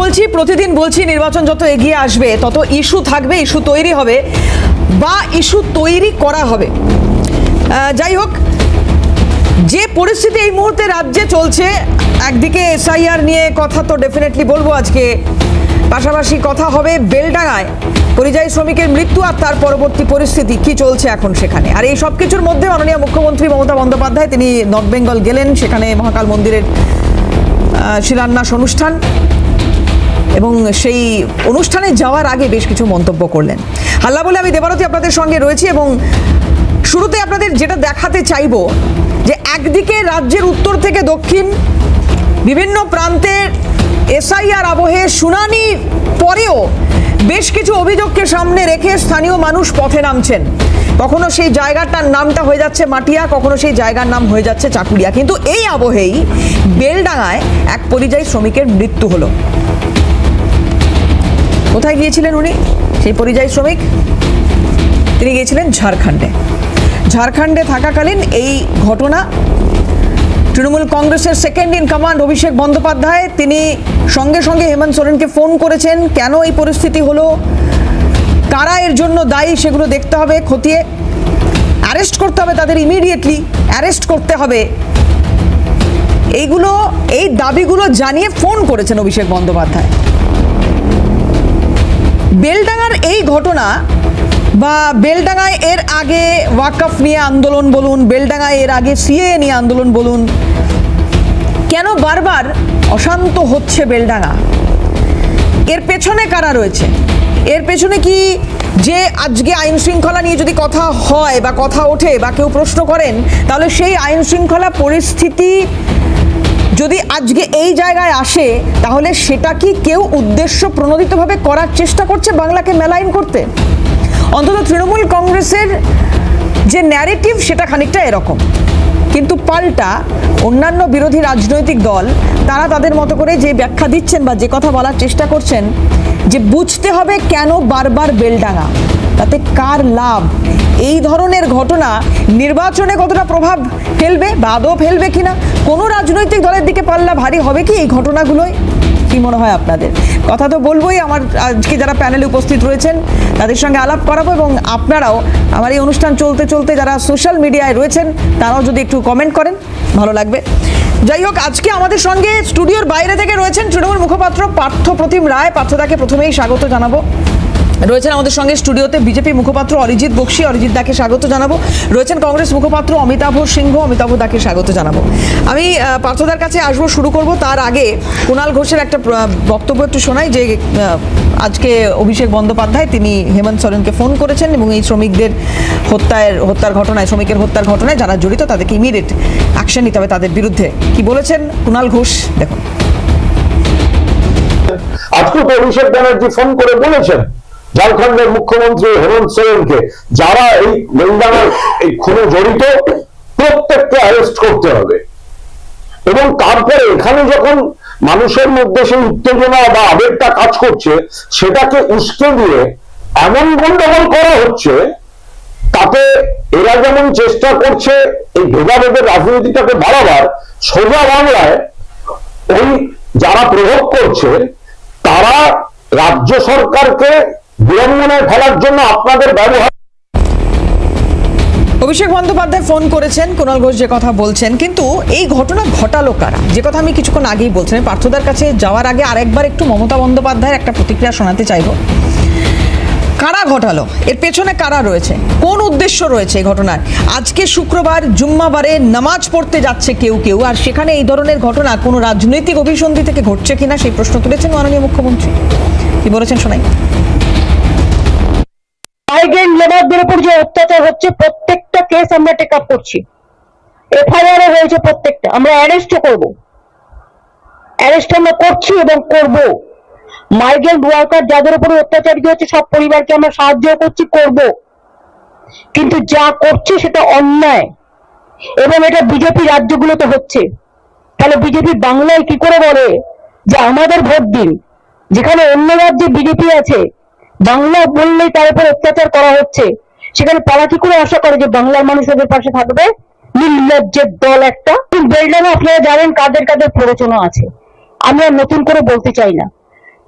বলছি, প্রতিদিন বলছি, নির্বাচন যত এগিয়ে আসবে তত ইস্যু থাকবে, ইস্যু তৈরি হবে বা ইস্যু তৈরি করা হবে। যাই হোক, যে পরিস্থিতি এই মুহূর্তে রাজ্যে চলছে, একদিকে এসআইআর নিয়ে কথা তো ডেফিনেটলি বলবো আজকে, পাশাপাশি কথা হবে বেলডাঙায় পরিযায়ী শ্রমিকের মৃত্যু আর তার পরবর্তী পরিস্থিতি কি চলছে এখন সেখানে। আর এই সব কিছুর মধ্যে মাননীয় মুখ্যমন্ত্রী মমতা বন্দ্যোপাধ্যায় তিনি নর্থ বেঙ্গল গেলেন, সেখানে মহাকাল মন্দিরের শিলান্যাস অনুষ্ঠান, এবং সেই অনুষ্ঠানে যাওয়ার আগে বেশ কিছু মন্তব্য করলেন। হাল্লা বলে আমি দেবারতী আপনাদের সঙ্গে রয়েছি, এবং শুরুতে আপনাদের যেটা দেখাতে চাইবো যে একদিকে রাজ্যের উত্তর থেকে দক্ষিণ বিভিন্ন প্রান্তের এসআইআর আবহে শুনানির পরেও বেশ কিছু অভিযোগকে সামনে রেখে স্থানীয় মানুষ পথে নামছেন। কখনো সেই জায়গাটার নামটা হয়ে যাচ্ছে মাটিয়া, কখনো সেই জায়গার নাম হয়ে যাচ্ছে চাকুলিয়া। কিন্তু এই আবহেই বেলডাঙায় এক পরিযায়ী শ্রমিকের মৃত্যু হলো। কোথায় গিয়েছিলেন উনি, সেই পরিযায়ী শ্রমিক? তিনি গিয়েছিলেন ঝাড়খণ্ডে। ঝাড়খণ্ডে থাকাকালীন এই ঘটনা। তৃণমূল কংগ্রেসের second in command Abhishek Bandyopadhyay তিনি সঙ্গে সঙ্গে হেমন্ত সোরেনকে ফোন করেছেন। কেন এই পরিস্থিতি হলো, কারা এর জন্য দায়ী, সেগুলো দেখতে হবে, খতিয়ে অ্যারেস্ট করতে হবে, তাদের ইমিডিয়েটলি অ্যারেস্ট করতে হবে। এই দাবিগুলো জানিয়ে ফোন করেছেন অভিষেক বন্দ্যোপাধ্যায়। বেলডাঙার এই ঘটনা বা বেলডাঙায় এর আগে ওয়াকফ নিয়ে আন্দোলন বলুন, বেলডাঙায় এর আগে সিএএ নিয়ে আন্দোলন বলুন, কেন বারবার অশান্ত হচ্ছে বেলডাঙা? এর পেছনে কারা রয়েছে? এর পেছনে কি যে আজকে আইন শৃঙ্খলা নিয়ে যদি কথা হয় বা কথা ওঠে বা কেউ প্রশ্ন করেন, তাহলে সেই আইন শৃঙ্খলা পরিস্থিতি যদি আজকে এই জায়গায় আসে, তাহলে সেটা কি কেউ উদ্দেশ্য প্রণোদিতভাবে করার চেষ্টা করছে বাংলাকে মেলাইন করতে? অন্তত তৃণমূল কংগ্রেসের যে ন্যারেটিভ সেটা খানিকটা এরকম, কিন্তু পাল্টা অন্যান্য বিরোধী রাজনৈতিক দল তারা তাদের মতো করে যে ব্যাখ্যা দিচ্ছেন বা যে কথা বলার চেষ্টা করছেন যে বুঝতে হবে কেন বারবার বেলডাঙা, তাতে কার লাভ, এই ধরনের ঘটনা নির্বাচনে কতটা প্রভাব ফেলবে বা আদৌ ফেলবে কিনা, কোনো রাজনৈতিক দলের দিকে পাল্লা ভারী হবে কি এই ঘটনাগুলোই? কি মনে হয় আপনাদের? কথা তো বলবোই, আমার আজকে যারা প্যানেলে উপস্থিত রয়েছেন তাদের সঙ্গে আলাপ করাবো, এবং আপনারাও আমার এই অনুষ্ঠান চলতে চলতে যারা সোশ্যাল মিডিয়ায় রয়েছেন তারাও যদি একটু কমেন্ট করেন ভালো লাগবে। যাই হোক, আজকে আমাদের সঙ্গে স্টুডিওর বাইরে থেকে রয়েছেন তৃণমূল মুখপাত্র পার্থপ্রতিম রায়। পার্থদাকে প্রথমেই স্বাগত জানাবো। রয়েছেন আমাদের সঙ্গে স্টুডিওতে বিজেপি মুখপাত্র অরিজিৎ বক্সি, অরিজিৎ দাকে স্বাগত জানাবো। রয়েছেন কংগ্রেস মুখপাত্র অমিতাভ সিংহ, অমিতাভ দাকে স্বাগত জানাবো। আমি পার্থদার কাছে আসবো, শুরু করব। তার আগে কুণাল ঘোষের একটা বক্তব্য একটু শোনাই, যে আজকে অভিষেক বন্দ্যোপাধ্যায় তিনি হেমন্ত সোরেনকে ফোন করেছেন এবং এই শ্রমিকদের হত্যার ঘটনায়, শ্রমিকের হত্যার ঘটনায় যারা জড়িত তাদেরকে ইমিডিয়েট অ্যাকশন নিতে হবে তাদের বিরুদ্ধে। কি বলেছেন কুণাল ঘোষ, দেখুন। আজকে অভিষেক ব্যানার্জি ফোন করে বলেছেন ঝাড়খণ্ডের মুখ্যমন্ত্রী হেমন্ত সোরেনকে, যারা এই বেলডাঙার এই খুনে জড়িত প্রত্যেককে অ্যারেস্ট করতে হবে। এবং তারপরে এখানে যখন মানুষের মধ্যে সেই উত্তেজনা বা আবেগটা কাজ করছে, সেটাকে উস্কে দিয়ে এমন গন্ডগোল করা হচ্ছে, তাতে এরা যেমন চেষ্টা করছে এই ভেদাভেদের রাজনীতিটাকে বাড়াবার, সোজা বাংলায় ওই যারা প্রভোগ করছে তারা রাজ্য সরকারকে বিড়ম্বনায় ফেলার জন্য আপনাদের ব্যবহার। অভিষেক বন্দ্যোপাধ্যায় ফোন করেছেন, কুণাল ঘোষ যে কথা বলছেন, কিন্তু এই ঘটনা ঘটালো কারা, যে কথা আমি কিছুক্ষণ আগেই বলছিলাম। পার্থদার কাছে যাওয়ার আগে আরেকবার একটু মমতা বন্দ্যোপাধ্যায়ের একটা প্রতিক্রিয়া শোনাতে চাইব। কারা ঘটালো, এর পেছনে কারা রয়েছে, কোন উদ্দেশ্য রয়েছে এই ঘটনার? আজকে শুক্রবার, জুম্মাবারে নামাজ পড়তে যাচ্ছে কেউ কেউ, আর সেখানে এই ধরনের ঘটনা কোনো রাজনৈতিক অভিসন্ধি থেকে ঘটছে কিনা সেই প্রশ্ন তুলেছেন মাননীয় মুখ্যমন্ত্রী। কি বলেছেন শোনাই। মাইগ্রেন্ট লেবারদের উপর যে অত্যাচার হচ্ছে, প্রত্যেকটা কেস আমরা টেক আপ করছি, এফআইআর হয়েছে প্রত্যেকটা, আমরা অ্যারেস্টও করব, অ্যারেস্ট আমরা করছি এবং করব। মাইগ্রেন্ট ওয়ার্কার যাদের উপর অত্যাচারিত হচ্ছে, সব পরিবারকে আমরা সাহায্য করছি, করব, কিন্তু যা করছে সেটা অন্যায়, এবং এটা বিজেপি রাজ্যগুলোতে হচ্ছে। তাহলে বিজেপি বাংলায় কি করে বলে যে আমাদের ভোট দিন, যেখানে অন্য রাজ্যে বিজেপি আছে, বাংলা বললেই তার উপর অত্যাচার করা হচ্ছে, সেখানে তারা কি করে আশা করে যে বাংলার মানুষ ওদের পাশে থাকবে? নির্লজ্জের দল একটা। বেলডাঙা আপনারা জানেন কাদের কাদের প্ররোচনা আছে, আমি আর নতুন করে বলতে চাই না।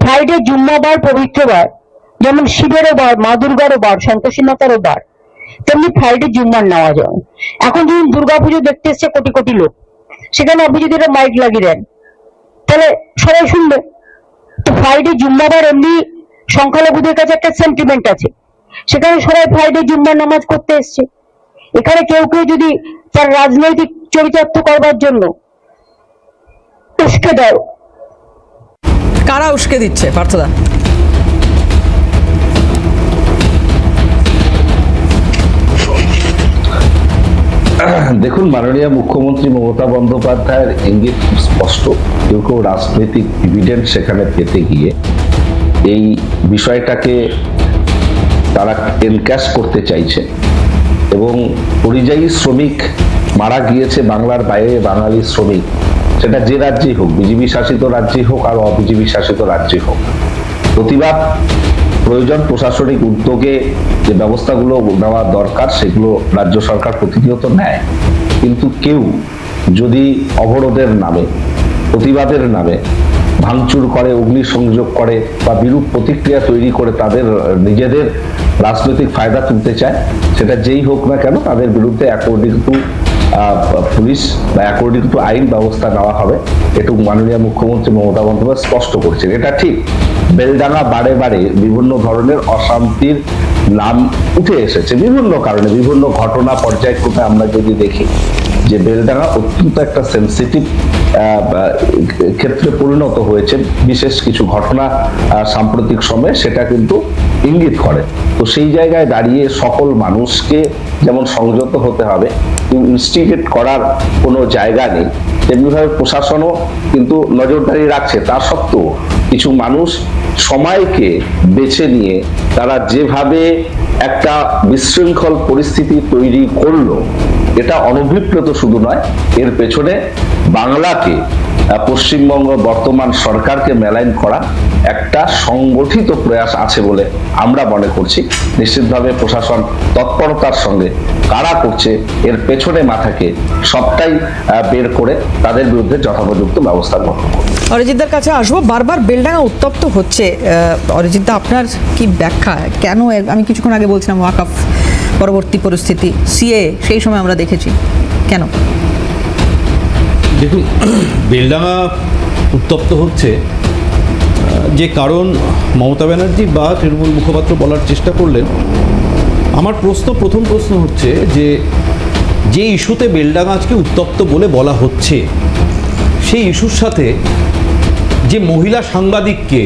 ফ্রাইডে জুম্মাবার পবিত্রবার, যেমন শিবেরও বার, মা দুর্গারও বার, সন্তোষীমাতারও বার, তেমনি ফ্রাইডে জুম্মার নেওয়া যায়। এখন যখন দুর্গাপুজো দেখতে এসছে কোটি কোটি লোক, সেখানে আপনি যদি একটা মাইক লাগিয়ে দেন তাহলে সবাই শুনবে। তো ফ্রাইডে জুম্মাবার এমনি সংখ্যালঘুদের কাছে একটা সেন্টিমেন্ট আছে, সেখানে সবাই ফ্রাইডে জুম্মার নামাজ করতে এসছে। এখানে কেউ কেউ যদি তার রাজনৈতিক চরিতার্থ করবার জন্য উস্কে দেয়, কারা উস্কে দিচ্ছে পার্থদা? দেখুন, মাননীয় মুখ্যমন্ত্রী মমতা বন্দ্যোপাধ্যায়ের ইঙ্গিত খুব স্পষ্ট। কেউ কেউ রাজনৈতিক ডিভিডেন্ড সেখানে পেতে গিয়ে এই বিষয়টাকে তারা এনক্যাশ করতে চাইছে, এবং পরিযায়ী শ্রমিক মারা গিয়েছে বাংলার বাইরে, বাঙালি শ্রমিক, সেটা যে রাজ্যেই হোক, বিজেপি শাসিত রাজ্যেই হোক আর অবিজেপি শাসিত রাজ্যে হোক, প্রতিবাদ প্রয়োজন। প্রশাসনিক উদ্যোগে যে ব্যবস্থাগুলো নেওয়া দরকার সেগুলো রাজ্য সরকার প্রতিনিয়ত নেয়, কিন্তু কেউ যদি অবরোধের নামে, প্রতিবাদের নামে ভাঙচুর করে, অগ্নিসংযোগ করে বা বিরূপ প্রতিক্রিয়া তৈরি করে তাদের নিজেদের রাজনৈতিক ফায়দা তুলতে চায়, সেটা যেই হোক না কেন তাদের বিরুদ্ধে অ্যাকর্ডিং টু পুলিশ বা অ্যাকর্ডিং টু আইন ব্যবস্থা নেওয়া হবে। এটুকু মাননীয় মুখ্যমন্ত্রী মমতা বন্দ্যোপাধ্যায় স্পষ্ট করছেন। এটা ঠিক, বেলডাঙ্গা বারে বারে বিভিন্ন ধরনের অশান্তির নাম উঠে এসেছে বিভিন্ন কারণে, বিভিন্ন ঘটনা পর্যায়ক্রমে আমরা যদি দেখি যে বেলডাঙ্গা অত্যন্ত একটা সেন্সিটিভ ক্ষেত্রে পরিণত হয়েছে। বিশেষ কিছু ঘটনা সাম্প্রতিক সময়ে সেটা কিন্তু ইঙ্গিত করে। তো সেই জায়গায় দাঁড়িয়ে সকল মানুষকে যেমন সংযত হতে হবে, ইনস্টিগেট করার কোনো জায়গা নেই, তেমনিভাবে প্রশাসনও কিন্তু নজরদারি রাখছে। তা সত্ত্বেও কিছু মানুষ সময়কে বেছে নিয়ে তারা যেভাবে একটা বিশৃঙ্খল পরিস্থিতি তৈরি করলো, এটা অনভিপ্রেত শুধু নয়, এর পেছনে বাংলাকে, পশ্চিমবঙ্গ বর্তমান সরকারকে মেলাইন করা একটা সংগঠিত প্রয়াস আছে বলে আমরা মনে করছি। নিশ্চিতভাবে প্রশাসন তৎপরতার সঙ্গে কারা করছে এর পেছনে মাথাকে সবটাই বের করে তাদের বিরুদ্ধে যথোপযুক্ত ব্যবস্থা গ্রহণ করবে। অরিজিৎদার কাছে আসবো। বারবার বেলডাঙ্গা উত্তপ্ত হচ্ছে, অরিজিৎদা আপনার কি ব্যাখ্যা? কেন আমি কিছুক্ষণ আগে বলছিলাম ওয়াকফ পরবর্তী পরিস্থিতি, সিএ সেই সময় আমরা দেখেছি, কেন? দেখুন, বেলডাঙ্গা উত্তপ্ত হচ্ছে যে কারণ মমতা ব্যানার্জি বা তৃণমূল মুখপাত্র বলার চেষ্টা করলেন। আমার প্রথম প্রশ্ন হচ্ছে যে ইস্যুতে বেলডাঙ্গা আজকে উত্তপ্ত বলে বলা হচ্ছে, সেই ইস্যুর সাথে যে মহিলা সাংবাদিককে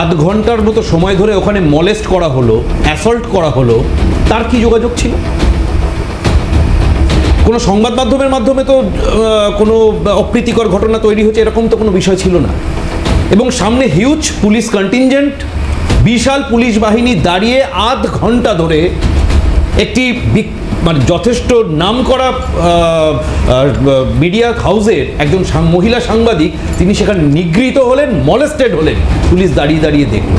আধ ঘন্টার মতো সময় ধরে ওখানে মলেস্ট করা হলো, অ্যাসল্ট করা হলো, তার কি যোগাযোগ ছিল? কোনো সংবাদ মাধ্যমের মাধ্যমে তো কোনো অপ্রীতিকর ঘটনা তৈরি হচ্ছে এরকম তো কোনো বিষয় ছিল না। এবং সামনে হিউজ পুলিশ কন্টিনজেন্ট, বিশাল পুলিশ বাহিনী দাঁড়িয়ে আধ ঘন্টা ধরে একটি মানে যথেষ্ট নামকরা মিডিয়া হাউসের একজন মহিলা সাংবাদিক, তিনি সেখানে নিগৃহীত হলেন, মলেস্টেড হলেন, পুলিশ দাঁড়িয়ে দাঁড়িয়ে দেখল।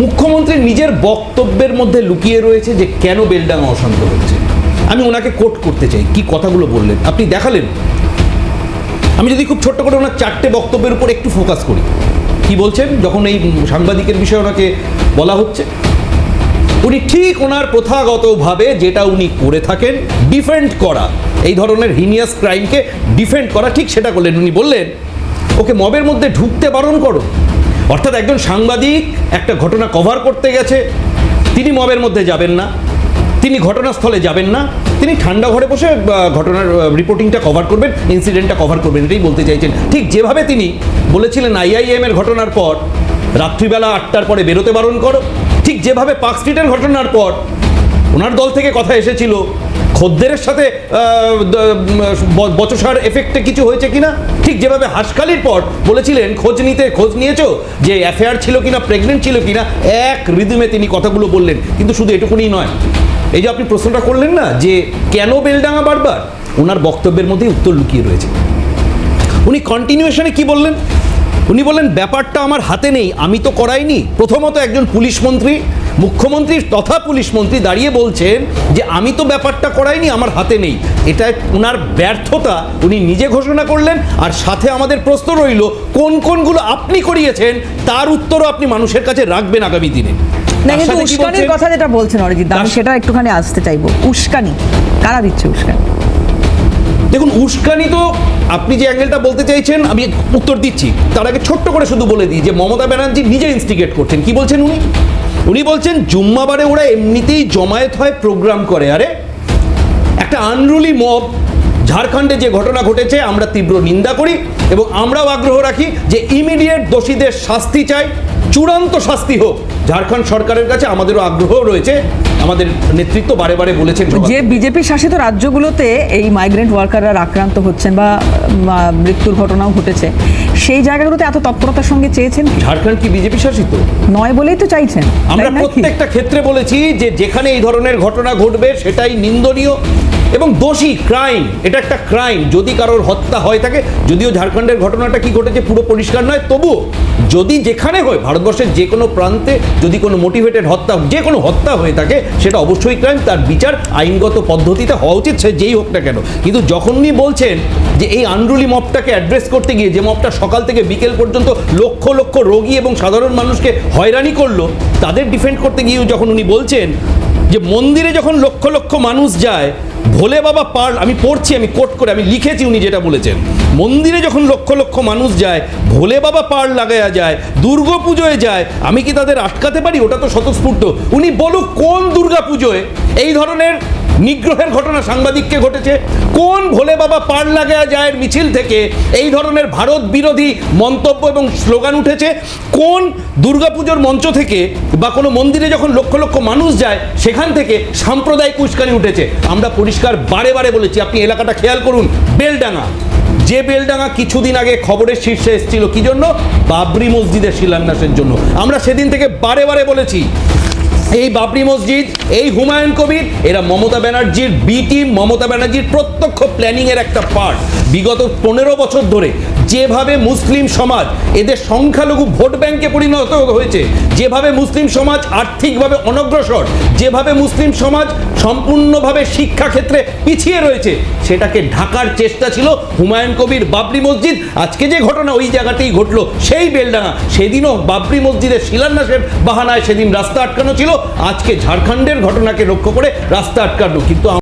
মুখ্যমন্ত্রীর নিজের বক্তব্যের মধ্যে লুকিয়ে রয়েছে যে কেন বেলডাঙ্গা অশান্ত হচ্ছে। আমি ওনাকে কোট করতে চাই, কি কথাগুলো বললেন আপনি দেখালেন। আমি যদি খুব ছোট্ট করে ওনার 4টে বক্তব্যের উপর একটু ফোকাস করি, কি বলছেন যখন এই সাংবাদিকের বিষয়ে ওনাকে বলা হচ্ছে, উনি ঠিক ওনার প্রথাগতভাবে যেটা উনি করে থাকেন, ডিফেন্ড করা, এই ধরনের হিনিয়াস ক্রাইমকে ডিফেন্ড করা, ঠিক সেটা করলেন। উনি বললেন ওকে মবের মধ্যে ঢুকতে বারণ করো। অর্থাৎ একজন সাংবাদিক একটা ঘটনা কভার করতে গেছে, তিনি মবের মধ্যে যাবেন না, তিনি ঘটনাস্থলে যাবেন না, তিনি ঠান্ডা ঘরে বসে ঘটনার রিপোর্টিংটা কভার করবেন, ইনসিডেন্টটা কভার করবেন, এটাই বলতে চাইছেন। ঠিক যেভাবে তিনি বলেছিলেন IIM এর ঘটনার পর রাত্রিবেলা 8টার পরে বেরোতে বারণ করো, ঠিক যেভাবে পার্ক স্ট্রিটের ঘটনার পর ওনার দল থেকে কথা এসেছিল খদ্দেরের সাথে বচসার এফেক্টে কিছু হয়েছে কিনা, ঠিক যেভাবে হাসখালির পর বলেছিলেন খোঁজ নিয়েছো যে অ্যাফেয়ার ছিল কিনা, প্রেগনেন্ট ছিল কিনা, এক রিদমে তিনি কথাগুলো বললেন। কিন্তু শুধু এটুকুনি নয়, এই যে আপনি প্রশ্নটা করলেন না যে কেন বেলডাঙ্গা, বারবার ওনার বক্তব্যের মধ্যে উত্তর লুকিয়ে রয়েছে। উনি কন্টিনিউশনে কি বললেন, উনি বললেন ব্যাপারটা আমার হাতে নেই, আমি তো করাইনি। প্রথমত একজন পুলিশ মন্ত্রী, মুখ্যমন্ত্রী তথা পুলিশ মন্ত্রী দাঁড়িয়ে বলছেন যে আমি তো ব্যাপারটা করাইনি, আমার হাতে নেই। এটা ওনার ব্যর্থতা উনি নিজে ঘোষণা করলেন। আর সাথে আমাদের প্রশ্ন রইল কোন কোনগুলো আপনি করিয়েছেন তার উত্তরও আপনি মানুষের কাছে রাখবেন আগামী দিনে। না তার কিন্তু সাথে কি উস্কানির বলছেন? কথা যেটা বলছেন অরিজিৎ আমি সেটা একটুখানি আসতে চাইবো। উস্কানি কারা দিচ্ছে উস্কানি? দেখুন, উস্কানি তো আপনি যে অ্যাঙ্গেলটা বলতে চাইছেন আমি উত্তর দিচ্ছি। তার আগে ছোট্ট করে শুধু বলে দিই যে মমতা ব্যানার্জি নিজে ইনস্টিগেট করছেন। কি বলছেন উনি বলছেন জুম্মাবারে ওরা এমনিতেই জমায়েত হয়, প্রোগ্রাম করে। আরে একটা আনরুলি মব ঝাড়খণ্ডে যে ঘটনা ঘটেছে আমরা তীব্র নিন্দা করি এবং আমরাও আগ্রহ রাখি যে ইমিডিয়েট দোষীদের শাস্তি চাই, চূড়ান্ত শাস্তি হোক। ঝাড়খণ্ড সরকারের কাছে আমাদেরও আগ্রহ রয়েছে, আমাদের নেতৃত্ব বারে বারে বলেছেন। যে বিজেপি শাসিত রাজ্যগুলোতে এই মাইগ্রেন্ট ওয়ার্কাররা আক্রান্ত হচ্ছেন বা মৃত্যুর ঘটনাও ঘটেছে, সেই জায়গাগুলোতে এত তৎপরতার সঙ্গে চেয়েছেন। ঝাড়খণ্ড কি বিজেপি শাসিত নয় বলেই তো চাইছেন। আমরা তাই নাকি? প্রত্যেকটা ক্ষেত্রে বলেছি যে যেখানে এই ধরনের ঘটনা ঘটবে সেটাই নিন্দনীয় এবং দোষী, ক্রাইম, এটা একটা ক্রাইম। যদি কারোর হত্যা হয় থাকে, যদিও ঝাড়খণ্ডের ঘটনাটা কি ঘটেছে পুরো পরিষ্কার নয়, তবুও যদি যেখানে হয় ভারতবর্ষের যে কোনো প্রান্তে যদি কোনো মোটিভেটেড হত্যা, যে কোনো হত্যা হয়ে থাকে সেটা অবশ্যই ক্রাইম, তার বিচার আইনগত পদ্ধতিতে হওয়া উচিত, সে যেই হোক না কেন। কিন্তু যখন উনি বলছেন যে এই আনরুলি মবটাকে অ্যাড্রেস করতে গিয়ে, যে মবটা সকাল থেকে বিকেল পর্যন্ত লক্ষ লক্ষ রোগী এবং সাধারণ মানুষকে হয়রানি করলো, তাদের ডিফেন্ড করতে গিয়ে যখন উনি বলছেন যে মন্দিরে যখন লক্ষ লক্ষ মানুষ যায়, ভোলে বাবা পার, আমি পড়ছি, আমি কোট করে আমি লিখেছি উনি যেটা বলেছেন, মন্দিরে যখন লক্ষ লক্ষ মানুষ যায়, ভোলে বাবা পার লাগায়া যায়, দুর্গা পুজোয় যায়, আমি কি তাদের আটকাতে পারি? ওটা তো স্বতঃস্ফূর্ত। উনি বলুক কোন দুর্গা পুজোয় এই ধরনের নিগ্রহের ঘটনা সাংবাদিককে ঘটেছে, কোন ভোলে বাবা পার লাগায়া যায় মিছিল থেকে এই ধরনের ভারত বিরোধী মন্তব্য এবং স্লোগান উঠেছে, কোন দুর্গাপুজোর মঞ্চ থেকে বা কোনো মন্দিরে যখন লক্ষ লক্ষ মানুষ যায় সেখান থেকে সাম্প্রদায়িক উস্কানি উঠেছে। আমরা পরিষ্কার বারে বারে বলেছি, আপনি এলাকাটা খেয়াল করুন, বেলডাঙ্গা, যে বেলডাঙ্গা কিছুদিন আগে খবরের শীর্ষে এসেছিল কি জন্য? বাবরি মসজিদের শিলান্যাসের জন্য। আমরা সেদিন থেকে বারে বারে বলেছি এই বাবরি মসজিদ, এই হুমায়ুন কবির, এরা মমতা ব্যানার্জির বি টিম, মমতা ব্যানার্জির প্রত্যক্ষ প্ল্যানিংয়ের একটা পার্ট। বিগত 15 বছর ধরে যেভাবে মুসলিম সমাজ এদের সংখ্যালঘু ভোট ব্যাংকে পরিণত হয়েছে, যেভাবে মুসলিম সমাজ আর্থিকভাবে অনগ্রসর, যেভাবে মুসলিম সমাজ সম্পূর্ণভাবে শিক্ষাক্ষেত্রে পিছিয়ে রয়েছে, সেটাকে ঢাকার চেষ্টা ছিল হুমায়ুন কবির বাবরি মসজিদ। আজকে যে ঘটনা ওই জায়গাতেই ঘটলো, সেই বেলডাঙ্গা, সেদিনও বাবরি মসজিদের শিলান্যাসের বাহানায় সেদিন রাস্তা আটকানো ছিল, আজকে ঝাড়খণ্ডের ঘটনাকে লক্ষ্য করে রাস্তা আটকানো। কিন্তু